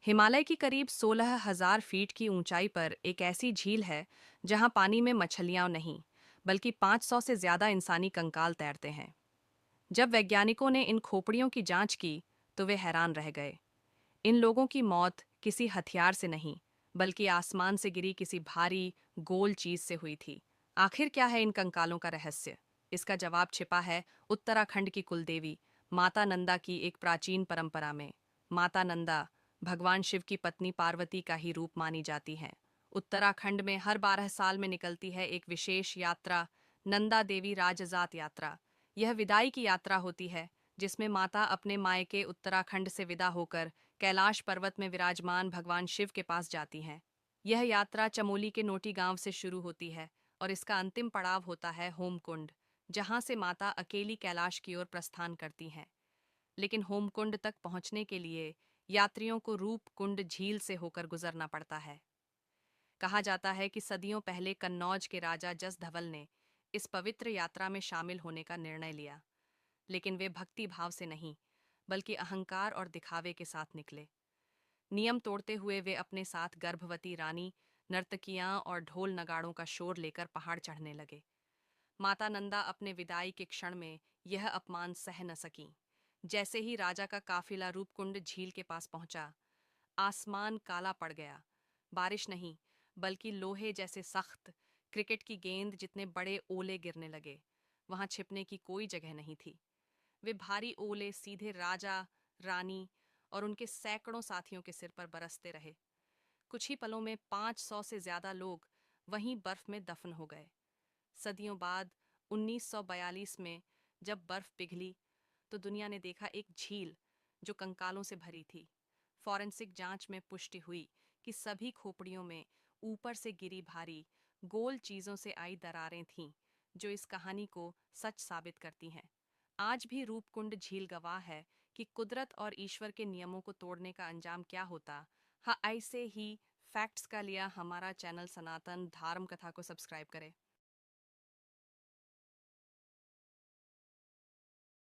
हिमालय की करीब 16,000 फीट की ऊंचाई पर एक ऐसी झील है जहां पानी में मछलियां नहीं बल्कि 500 से ज्यादा इंसानी कंकाल तैरते हैं। जब वैज्ञानिकों ने इन खोपड़ियों की जांच की तो वे हैरान रह गए। इन लोगों की मौत किसी हथियार से नहीं बल्कि आसमान से गिरी किसी भारी गोल चीज से हुई थी। आखिर क्या है इन कंकालों का रहस्य? इसका जवाब छिपा है उत्तराखंड की कुलदेवी माता नंदा की एक प्राचीन परंपरा में। माता नंदा भगवान शिव की पत्नी पार्वती का ही रूप मानी जाती हैं। उत्तराखंड में हर 12 साल में निकलती है एक विशेष यात्रा, नंदा देवी राजजात यात्रा। यह विदाई की यात्रा होती है जिसमें माता अपने मायके उत्तराखंड से विदा होकर कैलाश पर्वत में विराजमान भगवान शिव के पास जाती हैं। यह यात्रा चमोली के नोटी गांव से शुरू होती है और इसका अंतिम पड़ाव होता है होमकुंड, जहां से माता अकेली कैलाश की ओर प्रस्थान करती हैं। लेकिन होमकुंड तक पहुंचने के लिए यात्रियों को रूपकुंड झील से होकर गुजरना पड़ता है। कहा जाता है कि सदियों पहले कन्नौज के राजा जसधवल ने इस पवित्र यात्रा में शामिल होने का निर्णय लिया, लेकिन वे भक्ति भाव से नहीं बल्कि अहंकार और दिखावे के साथ निकले। नियम तोड़ते हुए वे अपने साथ गर्भवती रानी, नर्तकियां और ढोल नगाड़ों का शोर लेकर पहाड़ चढ़ने लगे। माता नंदा अपने विदाई के क्षण में यह अपमान सह न सकीं। जैसे ही राजा का काफिला रूपकुंड झील के पास पहुंचा, आसमान काला पड़ गया। बारिश नहीं बल्कि लोहे जैसे सख्त, क्रिकेट की गेंद जितने बड़े ओले गिरने लगे। वहां छिपने की कोई जगह नहीं थी। वे भारी ओले सीधे राजा, रानी और उनके सैकड़ों साथियों के सिर पर बरसते रहे। कुछ ही पलों में 500 से ज्यादा लोग वहीं बर्फ में दफन हो गए। सदियों बाद 1942 में जब बर्फ पिघली तो दुनिया ने देखा एक झील जो कंकालों से भरी थी। फॉरेंसिक जांच में पुष्टि हुई कि सभी खोपड़ियों में ऊपर से गिरी भारी गोल चीजों से आई दरारें थीं, जो इस कहानी को सच साबित करती हैं। आज भी रूपकुंड झील गवाह है कि कुदरत और ईश्वर के नियमों को तोड़ने का अंजाम क्या होता। हाँ, ऐसे ही फैक्ट्स का लिया हमारा चैनल सनातन धर्म कथा को सब्सक्राइब करें।